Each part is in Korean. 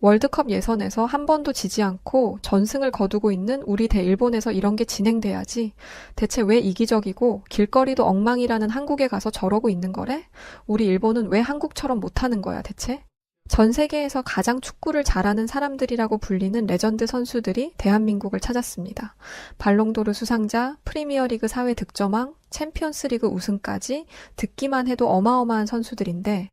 월드컵 예선에서 한 번도 지지 않고 전승을 거두고 있는 우리 대 일본에서 이런 게 진행돼야지. 대체 왜 이기적이고 길거리도 엉망이라는 한국에 가서 저러고 있는 거래? 우리 일본은 왜 한국처럼 못하는 거야, 대체? 전 세계에서 가장 축구를 잘하는 사람들이라고 불리는 레전드 선수들이 대한민국을 찾았습니다. 발롱도르 수상자, 프리미어리그 4회 득점왕, 챔피언스리그 우승까지 듣기만 해도 어마어마한 선수들인데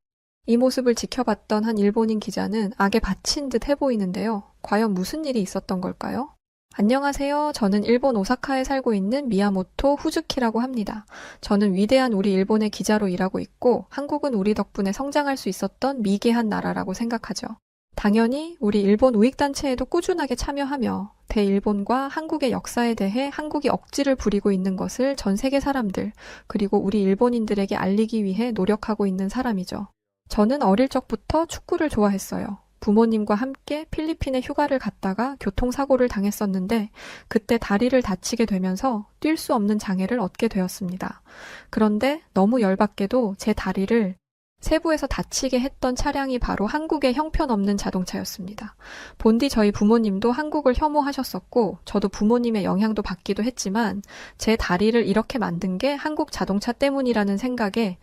이 모습을 지켜봤던 한 일본인 기자는 악에 바친 듯 해보이는데요. 과연 무슨 일이 있었던 걸까요? 안녕하세요. 저는 일본 오사카에 살고 있는 미야모토 후즈키라고 합니다. 저는 위대한 우리 일본의 기자로 일하고 있고 한국은 우리 덕분에 성장할 수 있었던 미개한 나라라고 생각하죠. 당연히 우리 일본 우익단체에도 꾸준하게 참여하며 대일본과 한국의 역사에 대해 한국이 억지를 부리고 있는 것을 전 세계 사람들 그리고 우리 일본인들에게 알리기 위해 노력하고 있는 사람이죠. 저는 어릴 적부터 축구를 좋아했어요. 부모님과 함께 필리핀에 휴가를 갔다가 교통사고를 당했었는데 그때 다리를 다치게 되면서 뛸 수 없는 장애를 얻게 되었습니다. 그런데 너무 열받게도 제 다리를 세부에서 다치게 했던 차량이 바로 한국의 형편없는 자동차였습니다. 본디 저희 부모님도 한국을 혐오하셨었고 저도 부모님의 영향도 받기도 했지만 제 다리를 이렇게 만든 게 한국 자동차 때문이라는 생각에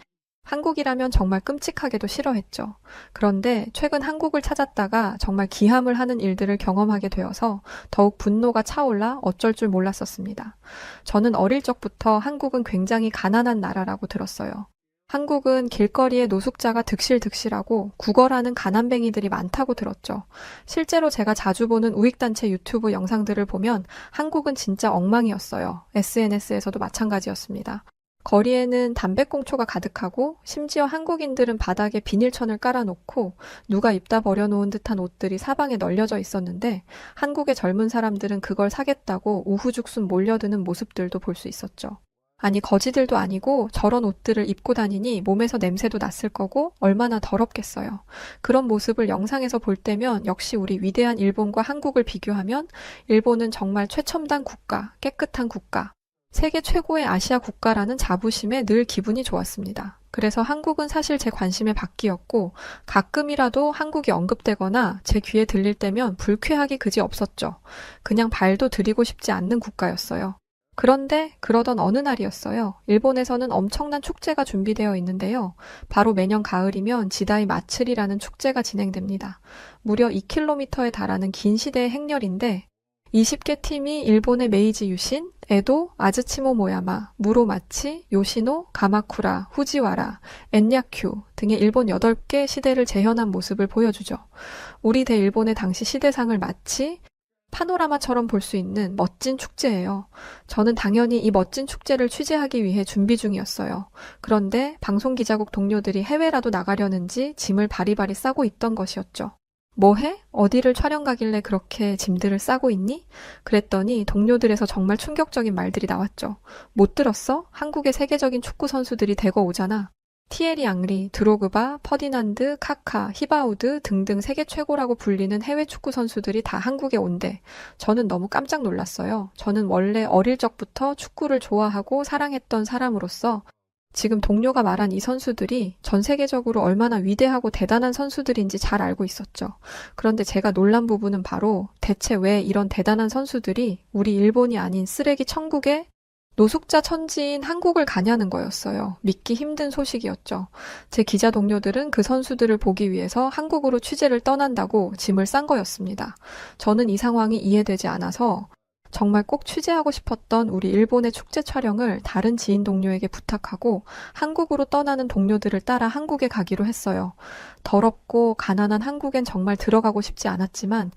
한국이라면 정말 끔찍하게도 싫어했죠. 그런데 최근 한국을 찾았다가 정말 기함을 하는 일들을 경험하게 되어서 더욱 분노가 차올라 어쩔 줄 몰랐었습니다. 저는 어릴 적부터 한국은 굉장히 가난한 나라라고 들었어요. 한국은 길거리에 노숙자가 득실득실하고 구걸하는 가난뱅이들이 많다고 들었죠. 실제로 제가 자주 보는 우익단체 유튜브 영상들을 보면 한국은 진짜 엉망이었어요. SNS에서도 마찬가지였습니다. 거리에는 담배꽁초가 가득하고 심지어 한국인들은 바닥에 비닐천을 깔아놓고 누가 입다 버려놓은 듯한 옷들이 사방에 널려져 있었는데 한국의 젊은 사람들은 그걸 사겠다고 우후죽순 몰려드는 모습들도 볼 수 있었죠. 아니 거지들도 아니고 저런 옷들을 입고 다니니 몸에서 냄새도 났을 거고 얼마나 더럽겠어요. 그런 모습을 영상에서 볼 때면 역시 우리 위대한 일본과 한국을 비교하면 일본은 정말 최첨단 국가, 깨끗한 국가, 세계 최고의 아시아 국가라는 자부심에 늘 기분이 좋았습니다. 그래서 한국은 사실 제 관심의 밖이었고 가끔이라도 한국이 언급되거나 제 귀에 들릴 때면 불쾌하기 그지 없었죠. 그냥 발도 들이고 싶지 않는 국가였어요. 그런데 그러던 어느 날이었어요. 일본에서는 엄청난 축제가 준비되어 있는데요. 바로 매년 가을이면 지다이 마츠리라는 축제가 진행됩니다. 무려 2km에 달하는 긴 시대의 행렬인데 20개 팀이 일본의 메이지 유신, 에도, 아즈치모 모야마, 무로마치, 요시노, 가마쿠라, 후지와라, 엔야큐 등의 일본 8개 시대를 재현한 모습을 보여주죠. 우리 대일본의 당시 시대상을 마치 파노라마처럼 볼 수 있는 멋진 축제예요. 저는 당연히 이 멋진 축제를 취재하기 위해 준비 중이었어요. 그런데 방송기자국 동료들이 해외라도 나가려는지 짐을 바리바리 싸고 있던 것이었죠. 뭐 해? 어디를 촬영 가길래 그렇게 짐들을 싸고 있니? 그랬더니 동료들에서 정말 충격적인 말들이 나왔죠. 못 들었어? 한국의 세계적인 축구 선수들이 대거 오잖아. 티에리 앙리, 드로그바, 퍼디난드, 카카, 히바우드 등등 세계 최고라고 불리는 해외 축구 선수들이 다 한국에 온대. 저는 너무 깜짝 놀랐어요. 저는 원래 어릴 적부터 축구를 좋아하고 사랑했던 사람으로서 지금 동료가 말한 이 선수들이 전 세계적으로 얼마나 위대하고 대단한 선수들인지 잘 알고 있었죠. 그런데 제가 놀란 부분은 바로 대체 왜 이런 대단한 선수들이 우리 일본이 아닌 쓰레기 천국에 노숙자 천지인 한국을 가냐는 거였어요. 믿기 힘든 소식이었죠. 제 기자 동료들은 그 선수들을 보기 위해서 한국으로 취재를 떠난다고 짐을 싼 거였습니다. 저는 이 상황이 이해되지 않아서 정말 꼭 취재하고 싶었던 우리 일본의 축제 촬영을 다른 지인 동료에게 부탁하고 한국으로 떠나는 동료들을 따라 한국에 가기로 했어요. 더럽고 가난한 한국엔 정말 들어가고 싶지 않았지만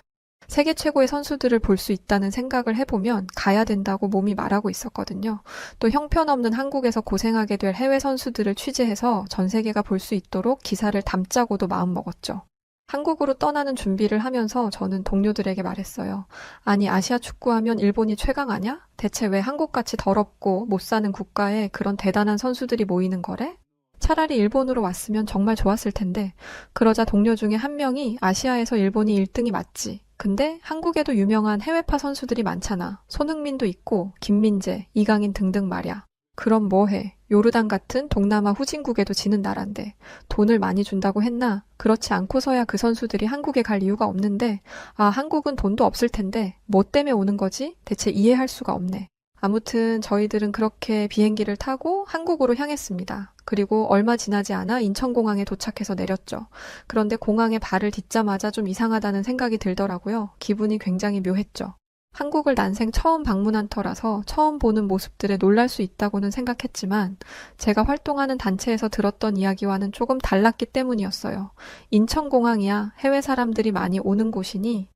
세계 최고의 선수들을 볼 수 있다는 생각을 해보면 가야 된다고 몸이 말하고 있었거든요. 또 형편없는 한국에서 고생하게 될 해외 선수들을 취재해서 전 세계가 볼 수 있도록 기사를 담자고도 마음먹었죠. 한국으로 떠나는 준비를 하면서 저는 동료들에게 말했어요. 아니 아시아 축구하면 일본이 최강 아냐? 대체 왜 한국같이 더럽고 못 사는 국가에 그런 대단한 선수들이 모이는 거래? 차라리 일본으로 왔으면 정말 좋았을 텐데. 그러자 동료 중에 한 명이 아시아에서 일본이 1등이 맞지. 근데 한국에도 유명한 해외파 선수들이 많잖아. 손흥민도 있고 김민재, 이강인 등등 말이야. 그럼 뭐해? 요르단 같은 동남아 후진국에도 지는 나라인데 돈을 많이 준다고 했나? 그렇지 않고서야 그 선수들이 한국에 갈 이유가 없는데, 아, 한국은 돈도 없을 텐데 뭐 때문에 오는 거지? 대체 이해할 수가 없네. 아무튼 저희들은 그렇게 비행기를 타고 한국으로 향했습니다. 그리고 얼마 지나지 않아 인천공항에 도착해서 내렸죠. 그런데 공항에 발을 딛자마자 좀 이상하다는 생각이 들더라고요. 기분이 굉장히 묘했죠. 한국을 난생 처음 방문한 터라서 처음 보는 모습들에 놀랄 수 있다고는 생각했지만 제가 활동하는 단체에서 들었던 이야기와는 조금 달랐기 때문이었어요. 인천공항이야 해외 사람들이 많이 오는 곳이니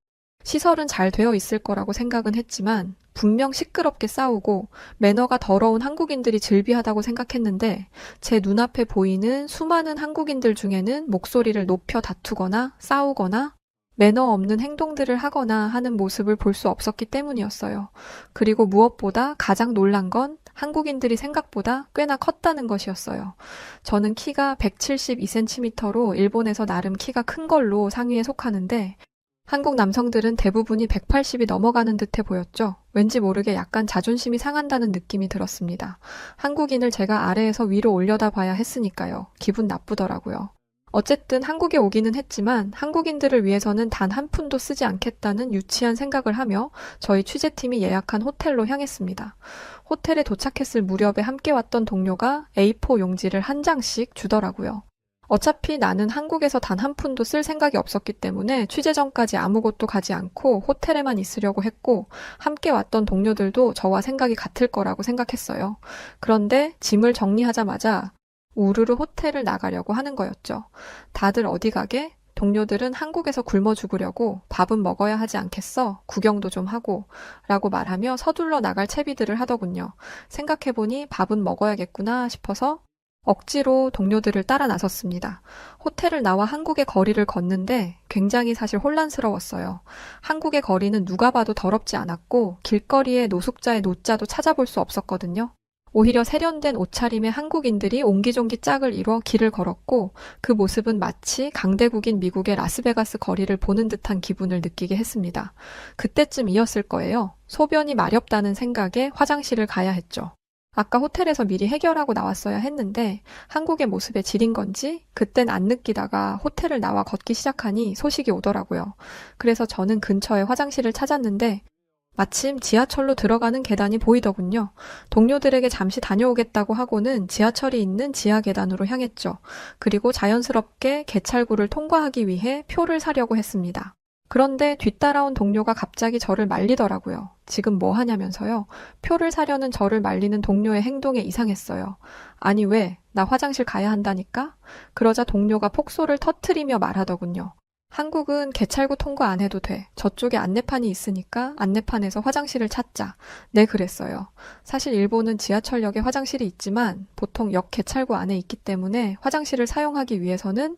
시설은 잘 되어 있을 거라고 생각은 했지만 분명 시끄럽게 싸우고 매너가 더러운 한국인들이 즐비하다고 생각했는데 제 눈앞에 보이는 수많은 한국인들 중에는 목소리를 높여 다투거나 싸우거나 매너 없는 행동들을 하거나 하는 모습을 볼 수 없었기 때문이었어요. 그리고 무엇보다 가장 놀란 건 한국인들이 생각보다 꽤나 컸다는 것이었어요. 저는 키가 172cm로 일본에서 나름 키가 큰 걸로 상위에 속하는데 한국 남성들은 대부분이 180이 넘어가는 듯해 보였죠. 왠지 모르게 약간 자존심이 상한다는 느낌이 들었습니다. 한국인을 제가 아래에서 위로 올려다 봐야 했으니까요. 기분 나쁘더라고요. 어쨌든 한국에 오기는 했지만 한국인들을 위해서는 단 한 푼도 쓰지 않겠다는 유치한 생각을 하며 저희 취재팀이 예약한 호텔로 향했습니다. 호텔에 도착했을 무렵에 함께 왔던 동료가 A4 용지를 한 장씩 주더라고요. 어차피 나는 한국에서 단 한 푼도 쓸 생각이 없었기 때문에 취재 전까지 아무것도 가지 않고 호텔에만 있으려고 했고 함께 왔던 동료들도 저와 생각이 같을 거라고 생각했어요. 그런데 짐을 정리하자마자 우르르 호텔을 나가려고 하는 거였죠. 다들 어디 가게? 동료들은 한국에서 굶어 죽으려고 밥은 먹어야 하지 않겠어? 구경도 좀 하고 라고 말하며 서둘러 나갈 채비들을 하더군요. 생각해보니 밥은 먹어야겠구나 싶어서 억지로 동료들을 따라 나섰습니다. 호텔을 나와 한국의 거리를 걷는데 굉장히 사실 혼란스러웠어요. 한국의 거리는 누가 봐도 더럽지 않았고 길거리에 노숙자의 노자도 찾아볼 수 없었거든요. 오히려 세련된 옷차림의 한국인들이 옹기종기 짝을 이뤄 길을 걸었고 그 모습은 마치 강대국인 미국의 라스베가스 거리를 보는 듯한 기분을 느끼게 했습니다. 그때쯤이었을 거예요. 소변이 마렵다는 생각에 화장실을 가야 했죠. 아까 호텔에서 미리 해결하고 나왔어야 했는데 한국의 모습에 지린 건지 그땐 안 느끼다가 호텔을 나와 걷기 시작하니 소식이 오더라고요. 그래서 저는 근처에 화장실을 찾았는데 마침 지하철로 들어가는 계단이 보이더군요. 동료들에게 잠시 다녀오겠다고 하고는 지하철이 있는 지하 계단으로 향했죠. 그리고 자연스럽게 개찰구를 통과하기 위해 표를 사려고 했습니다. 그런데 뒤따라온 동료가 갑자기 저를 말리더라고요. 지금 뭐 하냐면서요. 표를 사려는 저를 말리는 동료의 행동에 이상했어요. 아니 왜? 나 화장실 가야 한다니까? 그러자 동료가 폭소를 터트리며 말하더군요. 한국은 개찰구 통과 안 해도 돼. 저쪽에 안내판이 있으니까 안내판에서 화장실을 찾자. 네, 그랬어요. 사실 일본은 지하철역에 화장실이 있지만 보통 역 개찰구 안에 있기 때문에 화장실을 사용하기 위해서는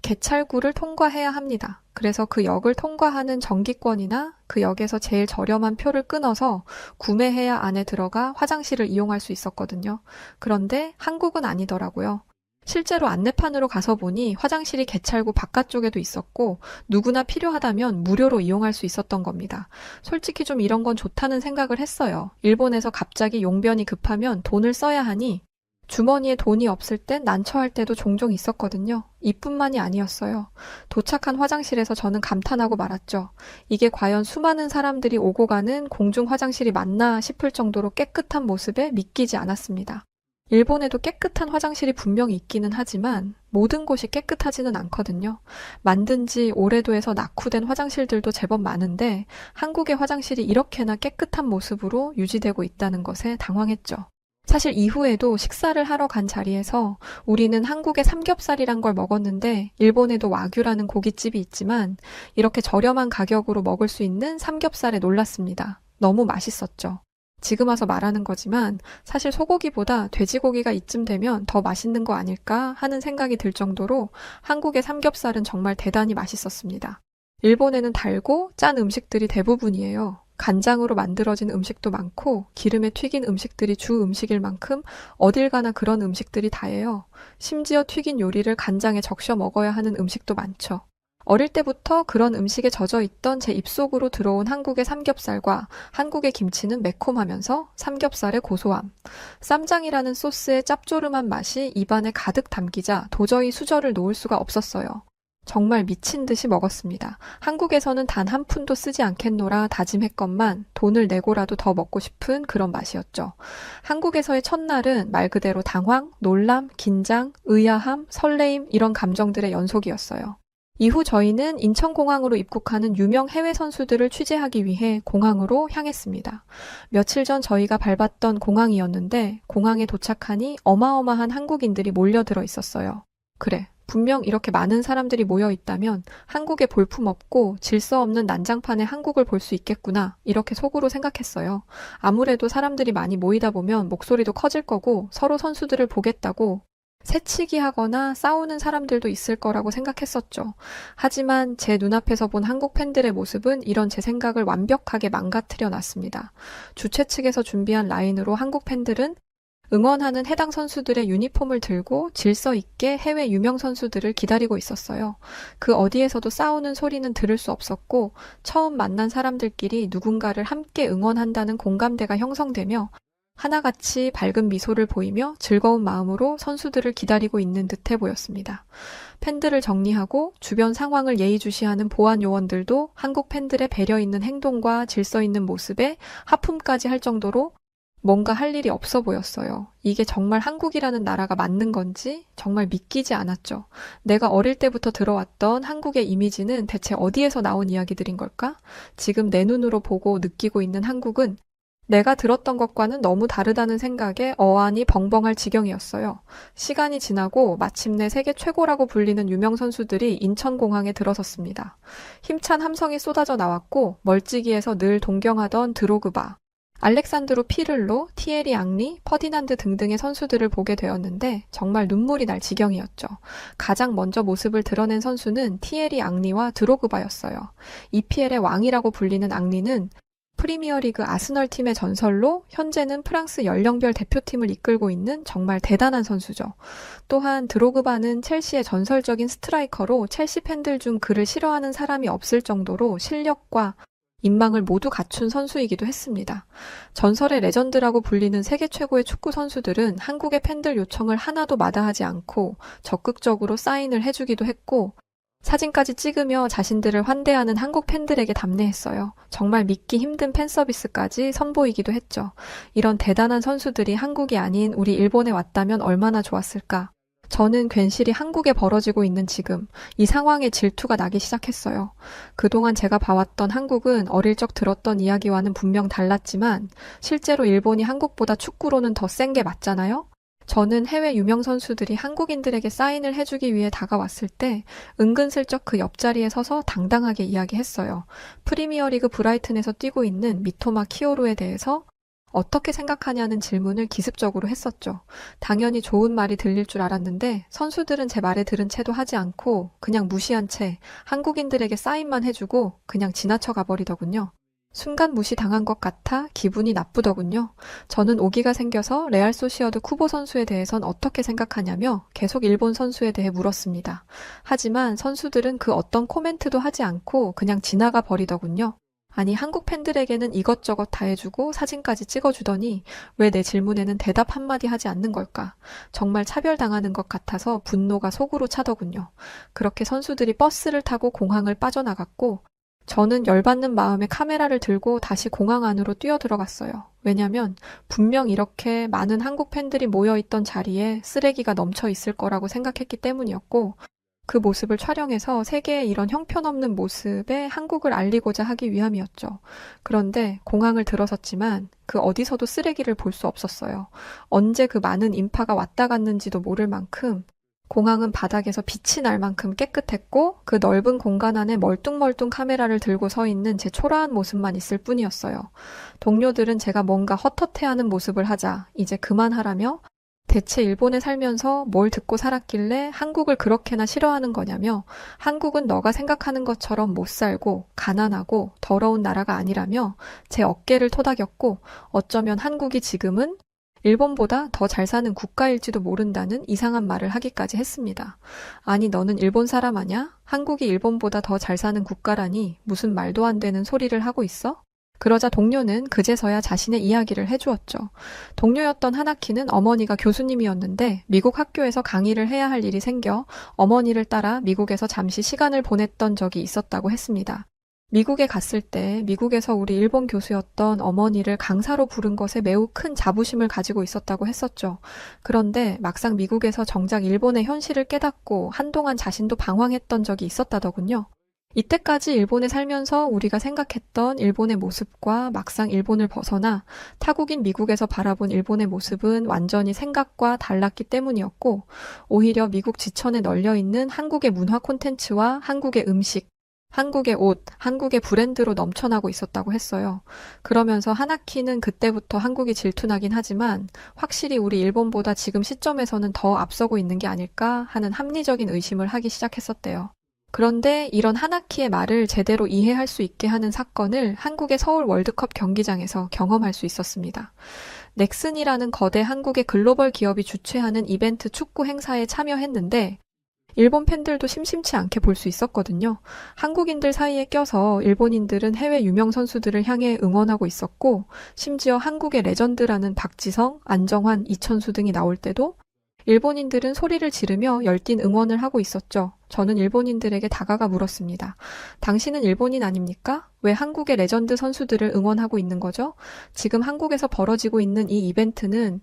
개찰구를 통과해야 합니다. 그래서 그 역을 통과하는 정기권이나 그 역에서 제일 저렴한 표를 끊어서 구매해야 안에 들어가 화장실을 이용할 수 있었거든요. 그런데 한국은 아니더라고요. 실제로 안내판으로 가서 보니 화장실이 개찰구 바깥쪽에도 있었고 누구나 필요하다면 무료로 이용할 수 있었던 겁니다. 솔직히 좀 이런 건 좋다는 생각을 했어요. 일본에서 갑자기 용변이 급하면 돈을 써야 하니 주머니에 돈이 없을 땐 난처할 때도 종종 있었거든요. 이뿐만이 아니었어요. 도착한 화장실에서 저는 감탄하고 말았죠. 이게 과연 수많은 사람들이 오고 가는 공중 화장실이 맞나 싶을 정도로 깨끗한 모습에 믿기지 않았습니다. 일본에도 깨끗한 화장실이 분명히 있기는 하지만 모든 곳이 깨끗하지는 않거든요. 만든 지 오래도 해서 낙후된 화장실들도 제법 많은데 한국의 화장실이 이렇게나 깨끗한 모습으로 유지되고 있다는 것에 당황했죠. 사실 이후에도 식사를 하러 간 자리에서 우리는 한국의 삼겹살이란 걸 먹었는데 일본에도 와규라는 고깃집이 있지만 이렇게 저렴한 가격으로 먹을 수 있는 삼겹살에 놀랐습니다. 너무 맛있었죠. 지금 와서 말하는 거지만 사실 소고기보다 돼지고기가 이쯤 되면 더 맛있는 거 아닐까 하는 생각이 들 정도로 한국의 삼겹살은 정말 대단히 맛있었습니다. 일본에는 달고 짠 음식들이 대부분이에요. 간장으로 만들어진 음식도 많고 기름에 튀긴 음식들이 주 음식일 만큼 어딜 가나 그런 음식들이 다예요. 심지어 튀긴 요리를 간장에 적셔 먹어야 하는 음식도 많죠. 어릴 때부터 그런 음식에 젖어 있던 제 입속으로 들어온 한국의 삼겹살과 한국의 김치는 매콤하면서 삼겹살의 고소함, 쌈장이라는 소스의 짭조름한 맛이 입안에 가득 담기자 도저히 수저를 놓을 수가 없었어요. 정말 미친 듯이 먹었습니다. 한국에서는 단 한 푼도 쓰지 않겠노라 다짐했건만 돈을 내고라도 더 먹고 싶은 그런 맛이었죠. 한국에서의 첫날은 말 그대로 당황, 놀람, 긴장, 의아함, 설레임 이런 감정들의 연속이었어요. 이후 저희는 인천공항으로 입국하는 유명 해외 선수들을 취재하기 위해 공항으로 향했습니다. 며칠 전 저희가 밟았던 공항이었는데 공항에 도착하니 어마어마한 한국인들이 몰려들어 있었어요. 그래, 분명 이렇게 많은 사람들이 모여 있다면 한국에 볼품없고 질서 없는 난장판의 한국을 볼 수 있겠구나 이렇게 속으로 생각했어요. 아무래도 사람들이 많이 모이다 보면 목소리도 커질 거고 서로 선수들을 보겠다고 새치기 하거나 싸우는 사람들도 있을 거라고 생각했었죠. 하지만 제 눈앞에서 본 한국 팬들의 모습은 이런 제 생각을 완벽하게 망가뜨려 놨습니다. 주최 측에서 준비한 라인으로 한국 팬들은 응원하는 해당 선수들의 유니폼을 들고 질서 있게 해외 유명 선수들을 기다리고 있었어요. 그 어디에서도 싸우는 소리는 들을 수 없었고 처음 만난 사람들끼리 누군가를 함께 응원한다는 공감대가 형성되며 하나같이 밝은 미소를 보이며 즐거운 마음으로 선수들을 기다리고 있는 듯해 보였습니다. 팬들을 정리하고 주변 상황을 예의주시하는 보안 요원들도 한국 팬들의 배려 있는 행동과 질서 있는 모습에 하품까지 할 정도로 뭔가 할 일이 없어 보였어요. 이게 정말 한국이라는 나라가 맞는 건지 정말 믿기지 않았죠. 내가 어릴 때부터 들어왔던 한국의 이미지는 대체 어디에서 나온 이야기들인 걸까? 지금 내 눈으로 보고 느끼고 있는 한국은 내가 들었던 것과는 너무 다르다는 생각에 어안이 벙벙할 지경이었어요. 시간이 지나고 마침내 세계 최고라고 불리는 유명 선수들이 인천공항에 들어섰습니다. 힘찬 함성이 쏟아져 나왔고 멀찍이에서 늘 동경하던 드로그바, 알렉산드로 피를로, 티에리 앙리, 퍼디난드 등등의 선수들을 보게 되었는데 정말 눈물이 날 지경이었죠. 가장 먼저 모습을 드러낸 선수는 티에리 앙리와 드로그바였어요. EPL의 왕이라고 불리는 앙리는 프리미어리그 아스널 팀의 전설로 현재는 프랑스 연령별 대표팀을 이끌고 있는 정말 대단한 선수죠. 또한 드로그바는 첼시의 전설적인 스트라이커로 첼시 팬들 중 그를 싫어하는 사람이 없을 정도로 실력과 인망을 모두 갖춘 선수이기도 했습니다. 전설의 레전드라고 불리는 세계 최고의 축구 선수들은 한국의 팬들 요청을 하나도 마다하지 않고 적극적으로 사인을 해주기도 했고 사진까지 찍으며 자신들을 환대하는 한국 팬들에게 답례했어요. 정말 믿기 힘든 팬 서비스까지 선보이기도 했죠. 이런 대단한 선수들이 한국이 아닌 우리 일본에 왔다면 얼마나 좋았을까. 저는 괜시리 한국에 벌어지고 있는 지금 이 상황에 질투가 나기 시작했어요. 그동안 제가 봐왔던 한국은 어릴 적 들었던 이야기와는 분명 달랐지만 실제로 일본이 한국보다 축구로는 더 센 게 맞잖아요? 저는 해외 유명 선수들이 한국인들에게 사인을 해주기 위해 다가왔을 때 은근슬쩍 그 옆자리에 서서 당당하게 이야기했어요. 프리미어리그 브라이튼에서 뛰고 있는 미토마 키오루에 대해서 어떻게 생각하냐는 질문을 기습적으로 했었죠. 당연히 좋은 말이 들릴 줄 알았는데 선수들은 제 말에 들은 채도 하지 않고 그냥 무시한 채 한국인들에게 사인만 해주고 그냥 지나쳐 가버리더군요. 순간 무시당한 것 같아 기분이 나쁘더군요. 저는 오기가 생겨서 레알 소시어드 쿠보 선수에 대해선 어떻게 생각하냐며 계속 일본 선수에 대해 물었습니다. 하지만 선수들은 그 어떤 코멘트도 하지 않고 그냥 지나가 버리더군요. 아니 한국 팬들에게는 이것저것 다 해주고 사진까지 찍어주더니 왜 내 질문에는 대답 한마디 하지 않는 걸까? 정말 차별당하는 것 같아서 분노가 속으로 차더군요. 그렇게 선수들이 버스를 타고 공항을 빠져나갔고 저는 열받는 마음에 카메라를 들고 다시 공항 안으로 뛰어들어갔어요. 왜냐면 분명 이렇게 많은 한국 팬들이 모여있던 자리에 쓰레기가 넘쳐 있을 거라고 생각했기 때문이었고 그 모습을 촬영해서 세계의 이런 형편없는 모습에 한국을 알리고자 하기 위함이었죠. 그런데 공항을 들어섰지만 그 어디서도 쓰레기를 볼 수 없었어요. 언제 그 많은 인파가 왔다 갔는지도 모를 만큼 공항은 바닥에서 빛이 날 만큼 깨끗했고 그 넓은 공간 안에 멀뚱멀뚱 카메라를 들고 서 있는 제 초라한 모습만 있을 뿐이었어요. 동료들은 제가 뭔가 헛헛해하는 모습을 하자 이제 그만하라며 대체 일본에 살면서 뭘 듣고 살았길래 한국을 그렇게나 싫어하는 거냐며 한국은 너가 생각하는 것처럼 못 살고 가난하고 더러운 나라가 아니라며 제 어깨를 토닥였고 어쩌면 한국이 지금은 일본보다 더 잘 사는 국가일지도 모른다는 이상한 말을 하기까지 했습니다. 아니, 너는 일본 사람 아냐? 한국이 일본보다 더 잘 사는 국가라니 무슨 말도 안 되는 소리를 하고 있어? 그러자 동료는 그제서야 자신의 이야기를 해주었죠. 동료였던 하나키는 어머니가 교수님이었는데 미국 학교에서 강의를 해야 할 일이 생겨 어머니를 따라 미국에서 잠시 시간을 보냈던 적이 있었다고 했습니다. 미국에 갔을 때 미국에서 우리 일본 교수였던 어머니를 강사로 부른 것에 매우 큰 자부심을 가지고 있었다고 했었죠. 그런데 막상 미국에서 정작 일본의 현실을 깨닫고 한동안 자신도 방황했던 적이 있었다더군요. 이때까지 일본에 살면서 우리가 생각했던 일본의 모습과 막상 일본을 벗어나 타국인 미국에서 바라본 일본의 모습은 완전히 생각과 달랐기 때문이었고, 오히려 미국 지천에 널려있는 한국의 문화 콘텐츠와 한국의 음식, 한국의 옷, 한국의 브랜드로 넘쳐나고 있었다고 했어요. 그러면서 하나키는 그때부터 한국이 질투나긴 하지만 확실히 우리 일본보다 지금 시점에서는 더 앞서고 있는 게 아닐까 하는 합리적인 의심을 하기 시작했었대요. 그런데 이런 하나키의 말을 제대로 이해할 수 있게 하는 사건을 한국의 서울 월드컵 경기장에서 경험할 수 있었습니다. 넥슨이라는 거대 한국의 글로벌 기업이 주최하는 이벤트 축구 행사에 참여했는데 일본 팬들도 심심치 않게 볼 수 있었거든요. 한국인들 사이에 껴서 일본인들은 해외 유명 선수들을 향해 응원하고 있었고, 심지어 한국의 레전드라는 박지성, 안정환, 이천수 등이 나올 때도 일본인들은 소리를 지르며 열띤 응원을 하고 있었죠. 저는 일본인들에게 다가가 물었습니다. 당신은 일본인 아닙니까? 왜 한국의 레전드 선수들을 응원하고 있는 거죠? 지금 한국에서 벌어지고 있는 이 이벤트는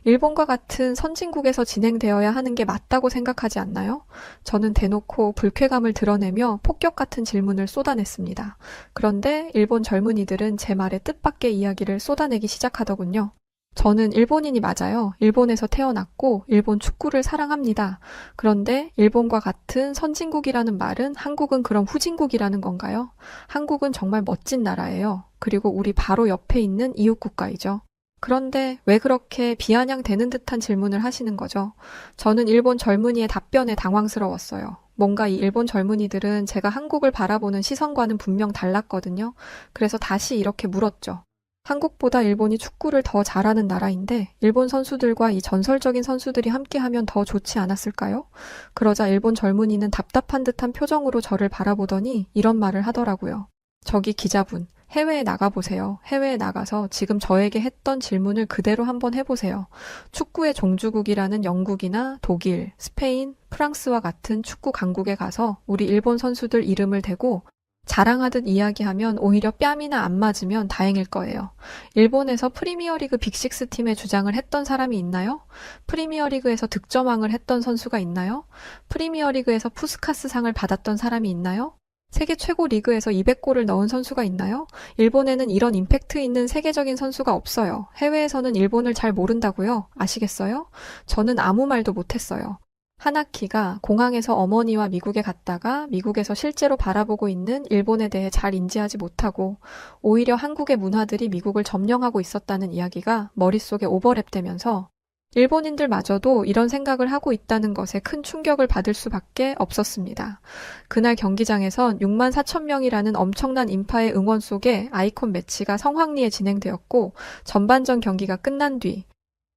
일본과 같은 선진국에서 진행되어야 하는 게 맞다고 생각하지 않나요? 저는 대놓고 불쾌감을 드러내며 폭격 같은 질문을 쏟아냈습니다. 그런데 일본 젊은이들은 제 말에 뜻밖의 이야기를 쏟아내기 시작하더군요. 저는 일본인이 맞아요. 일본에서 태어났고 일본 축구를 사랑합니다. 그런데 일본과 같은 선진국이라는 말은 한국은 그럼 후진국이라는 건가요? 한국은 정말 멋진 나라예요. 그리고 우리 바로 옆에 있는 이웃 국가이죠. 그런데 왜 그렇게 비아냥대는 듯한 질문을 하시는 거죠? 저는 일본 젊은이의 답변에 당황스러웠어요. 뭔가 이 일본 젊은이들은 제가 한국을 바라보는 시선과는 분명 달랐거든요. 그래서 다시 이렇게 물었죠. 한국보다 일본이 축구를 더 잘하는 나라인데 일본 선수들과 이 전설적인 선수들이 함께하면 더 좋지 않았을까요? 그러자 일본 젊은이는 답답한 듯한 표정으로 저를 바라보더니 이런 말을 하더라고요. 저기 기자분, 해외에 나가보세요. 해외에 나가서 지금 저에게 했던 질문을 그대로 한번 해보세요. 축구의 종주국이라는 영국이나 독일, 스페인, 프랑스와 같은 축구 강국에 가서 우리 일본 선수들 이름을 대고 자랑하듯 이야기하면 오히려 뺨이나 안 맞으면 다행일 거예요. 일본에서 프리미어리그 빅식스 팀에 주장을 했던 사람이 있나요? 프리미어리그에서 득점왕을 했던 선수가 있나요? 프리미어리그에서 푸스카스 상을 받았던 사람이 있나요? 세계 최고 리그에서 200골을 넣은 선수가 있나요? 일본에는 이런 임팩트 있는 세계적인 선수가 없어요. 해외에서는 일본을 잘 모른다고요? 아시겠어요? 저는 아무 말도 못했어요. 하나키가 공항에서 어머니와 미국에 갔다가 미국에서 실제로 바라보고 있는 일본에 대해 잘 인지하지 못하고 오히려 한국의 문화들이 미국을 점령하고 있었다는 이야기가 머릿속에 오버랩되면서 일본인들마저도 이런 생각을 하고 있다는 것에 큰 충격을 받을 수밖에 없었습니다. 그날 경기장에선 6만 4천 명이라는 엄청난 인파의 응원 속에 아이콘 매치가 성황리에 진행되었고 전반전 경기가 끝난 뒤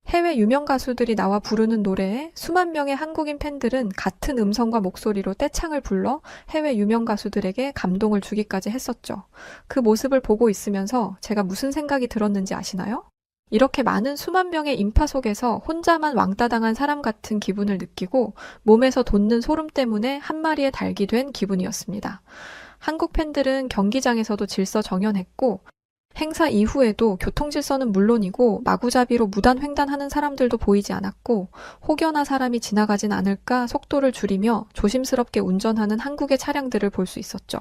해외 유명 가수들이 나와 부르는 노래에 수만 명의 한국인 팬들은 같은 음성과 목소리로 떼창을 불러 해외 유명 가수들에게 감동을 주기까지 했었죠. 그 모습을 보고 있으면서 제가 무슨 생각이 들었는지 아시나요? 이렇게 많은 수만 명의 인파 속에서 혼자만 왕따당한 사람 같은 기분을 느끼고 몸에서 돋는 소름 때문에 한 마리의 닭이 된 기분이었습니다. 한국 팬들은 경기장에서도 질서 정연했고 행사 이후에도 교통질서는 물론이고 마구잡이로 무단횡단하는 사람들도 보이지 않았고 혹여나 사람이 지나가진 않을까 속도를 줄이며 조심스럽게 운전하는 한국의 차량들을 볼 수 있었죠.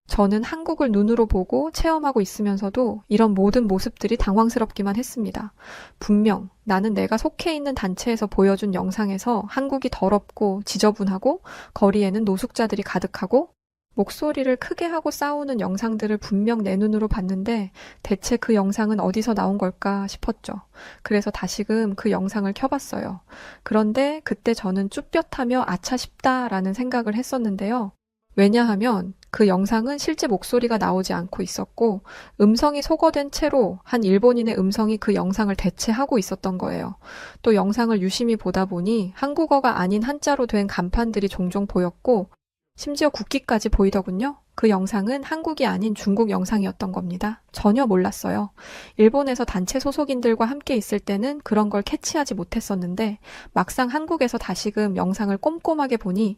저는 한국을 눈으로 보고 체험하고 있으면서도 이런 모든 모습들이 당황스럽기만 했습니다. 분명 나는 내가 속해 있는 단체에서 보여준 영상에서 한국이 더럽고 지저분하고 거리에는 노숙자들이 가득하고 목소리를 크게 하고 싸우는 영상들을 분명 내 눈으로 봤는데 대체 그 영상은 어디서 나온 걸까 싶었죠. 그래서 다시금 그 영상을 켜봤어요. 그런데 그때 저는 쭈뼛하며 아차 싶다라는 생각을 했었는데요. 왜냐하면 그 영상은 실제 목소리가 나오지 않고 있었고 음성이 소거된 채로 한 일본인의 음성이 그 영상을 대체하고 있었던 거예요. 또 영상을 유심히 보다 보니 한국어가 아닌 한자로 된 간판들이 종종 보였고 심지어 국기까지 보이더군요. 그 영상은 한국이 아닌 중국 영상이었던 겁니다. 전혀 몰랐어요. 일본에서 단체 소속인들과 함께 있을 때는 그런 걸 캐치하지 못했었는데 막상 한국에서 다시금 영상을 꼼꼼하게 보니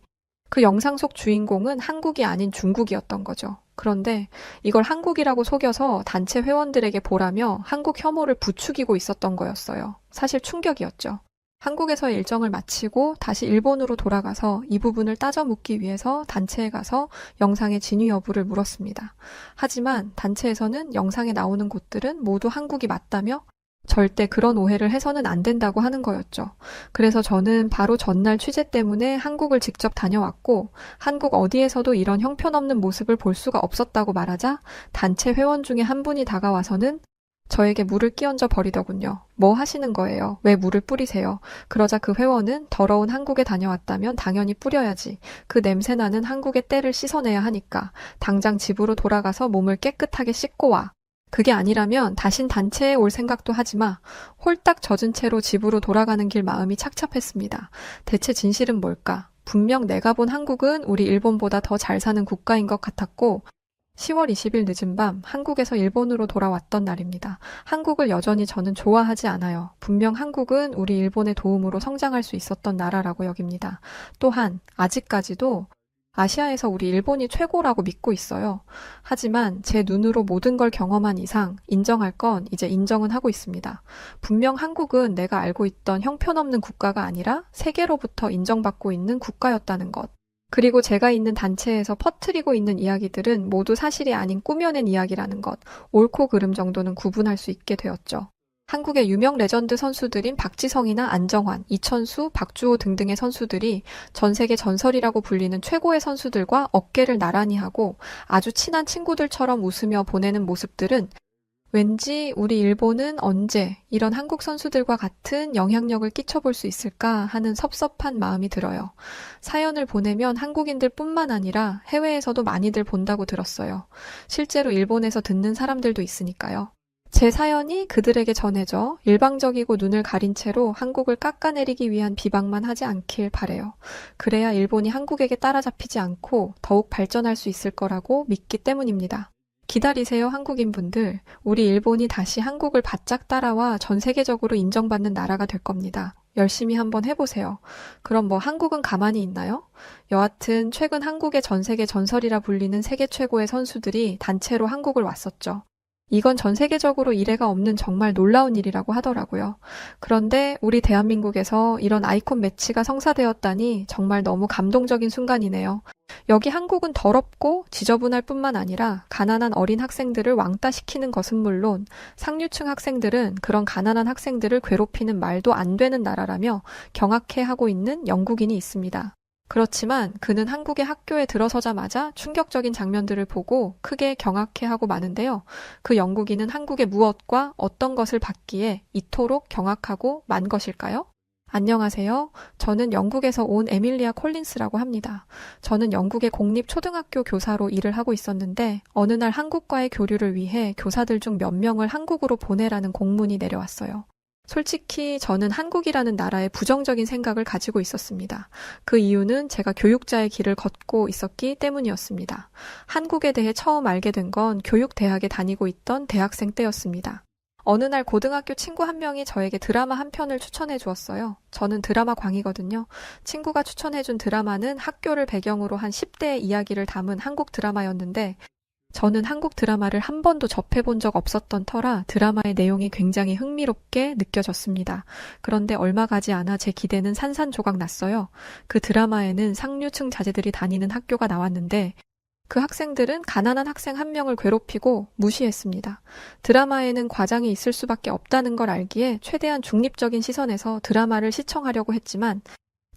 그 영상 속 주인공은 한국이 아닌 중국이었던 거죠. 그런데 이걸 한국이라고 속여서 단체 회원들에게 보라며 한국 혐오를 부추기고 있었던 거였어요. 사실 충격이었죠. 한국에서의 일정을 마치고 다시 일본으로 돌아가서 이 부분을 따져 묻기 위해서 단체에 가서 영상의 진위 여부를 물었습니다. 하지만 단체에서는 영상에 나오는 곳들은 모두 한국이 맞다며 절대 그런 오해를 해서는 안 된다고 하는 거였죠. 그래서 저는 바로 전날 취재 때문에 한국을 직접 다녀왔고 한국 어디에서도 이런 형편없는 모습을 볼 수가 없었다고 말하자 단체 회원 중에 한 분이 다가와서는 저에게 물을 끼얹어 버리더군요. 뭐 하시는 거예요? 왜 물을 뿌리세요? 그러자 그 회원은 더러운 한국에 다녀왔다면 당연히 뿌려야지. 그 냄새나는 한국의 때를 씻어내야 하니까 당장 집으로 돌아가서 몸을 깨끗하게 씻고 와. 그게 아니라면 다신 단체에 올 생각도 하지 마. 홀딱 젖은 채로 집으로 돌아가는 길 마음이 착잡했습니다. 대체 진실은 뭘까? 분명 내가 본 한국은 우리 일본보다 더 잘 사는 국가인 것 같았고 10월 20일 늦은 밤 한국에서 일본으로 돌아왔던 날입니다. 한국을 여전히 저는 좋아하지 않아요. 분명 한국은 우리 일본의 도움으로 성장할 수 있었던 나라라고 여깁니다. 또한 아직까지도 아시아에서 우리 일본이 최고라고 믿고 있어요. 하지만 제 눈으로 모든 걸 경험한 이상 인정할 건 이제 인정은 하고 있습니다. 분명 한국은 내가 알고 있던 형편없는 국가가 아니라 세계로부터 인정받고 있는 국가였다는 것. 그리고 제가 있는 단체에서 퍼뜨리고 있는 이야기들은 모두 사실이 아닌 꾸며낸 이야기라는 것, 옳고 그름 정도는 구분할 수 있게 되었죠. 한국의 유명 레전드 선수들인 박지성이나 안정환, 이천수, 박주호 등등의 선수들이 전 세계 전설이라고 불리는 최고의 선수들과 어깨를 나란히 하고 아주 친한 친구들처럼 웃으며 보내는 모습들은 왠지 우리 일본은 언제 이런 한국 선수들과 같은 영향력을 끼쳐볼 수 있을까 하는 섭섭한 마음이 들어요. 사연을 보내면 한국인들 뿐만 아니라 해외에서도 많이들 본다고 들었어요. 실제로 일본에서 듣는 사람들도 있으니까요. 제 사연이 그들에게 전해져 일방적이고 눈을 가린 채로 한국을 깎아내리기 위한 비방만 하지 않길 바래요. 그래야 일본이 한국에게 따라잡히지 않고 더욱 발전할 수 있을 거라고 믿기 때문입니다. 기다리세요, 한국인분들. 우리 일본이 다시 한국을 바짝 따라와 전 세계적으로 인정받는 나라가 될 겁니다. 열심히 한번 해보세요. 그럼 뭐 한국은 가만히 있나요? 여하튼 최근 한국의 전 세계 전설이라 불리는 세계 최고의 선수들이 단체로 한국을 왔었죠. 이건 전 세계적으로 이례가 없는 정말 놀라운 일이라고 하더라고요. 그런데 우리 대한민국에서 이런 아이콘 매치가 성사되었다니 정말 너무 감동적인 순간이네요. 여기 한국은 더럽고 지저분할 뿐만 아니라 가난한 어린 학생들을 왕따시키는 것은 물론 상류층 학생들은 그런 가난한 학생들을 괴롭히는 말도 안 되는 나라라며 경악해하고 있는 영국인이 있습니다. 그렇지만 그는 한국의 학교에 들어서자마자 충격적인 장면들을 보고 크게 경악해하고 마는데요. 그 영국인은 한국의 무엇과 어떤 것을 받기에 이토록 경악하고 만 것일까요? 안녕하세요. 저는 영국에서 온 에밀리아 콜린스라고 합니다. 저는 영국의 공립초등학교 교사로 일을 하고 있었는데 어느 날 한국과의 교류를 위해 교사들 중 몇 명을 한국으로 보내라는 공문이 내려왔어요. 솔직히 저는 한국이라는 나라에 부정적인 생각을 가지고 있었습니다. 그 이유는 제가 교육자의 길을 걷고 있었기 때문이었습니다. 한국에 대해 처음 알게 된 건 교육대학에 다니고 있던 대학생 때였습니다. 어느 날 고등학교 친구 한 명이 저에게 드라마 한 편을 추천해 주었어요. 저는 드라마 광이거든요. 친구가 추천해준 드라마는 학교를 배경으로 한 10대의 이야기를 담은 한국 드라마였는데 저는 한국 드라마를 한 번도 접해본 적 없었던 터라 드라마의 내용이 굉장히 흥미롭게 느껴졌습니다. 그런데 얼마 가지 않아 제 기대는 산산조각 났어요. 그 드라마에는 상류층 자제들이 다니는 학교가 나왔는데 그 학생들은 가난한 학생 한 명을 괴롭히고 무시했습니다. 드라마에는 과장이 있을 수밖에 없다는 걸 알기에 최대한 중립적인 시선에서 드라마를 시청하려고 했지만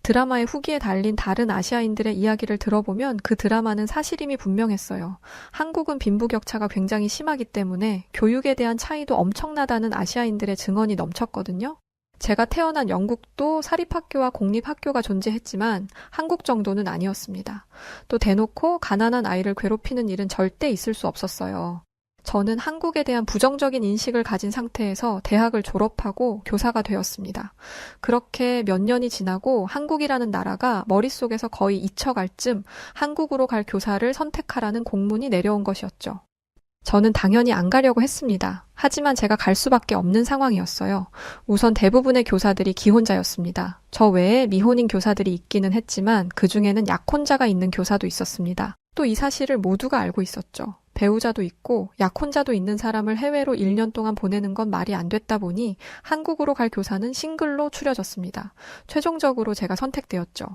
드라마의 후기에 달린 다른 아시아인들의 이야기를 들어보면 그 드라마는 사실임이 분명했어요. 한국은 빈부격차가 굉장히 심하기 때문에 교육에 대한 차이도 엄청나다는 아시아인들의 증언이 넘쳤거든요. 제가 태어난 영국도 사립학교와 공립학교가 존재했지만 한국 정도는 아니었습니다. 또 대놓고 가난한 아이를 괴롭히는 일은 절대 있을 수 없었어요. 저는 한국에 대한 부정적인 인식을 가진 상태에서 대학을 졸업하고 교사가 되었습니다. 그렇게 몇 년이 지나고 한국이라는 나라가 머릿속에서 거의 잊혀갈 쯤 한국으로 갈 교사를 선택하라는 공문이 내려온 것이었죠. 저는 당연히 안 가려고 했습니다. 하지만 제가 갈 수밖에 없는 상황이었어요. 우선 대부분의 교사들이 기혼자였습니다. 저 외에 미혼인 교사들이 있기는 했지만 그 중에는 약혼자가 있는 교사도 있었습니다. 또 이 사실을 모두가 알고 있었죠. 배우자도 있고 약혼자도 있는 사람을 해외로 1년 동안 보내는 건 말이 안 됐다 보니 한국으로 갈 교사는 싱글로 추려졌습니다. 최종적으로 제가 선택되었죠.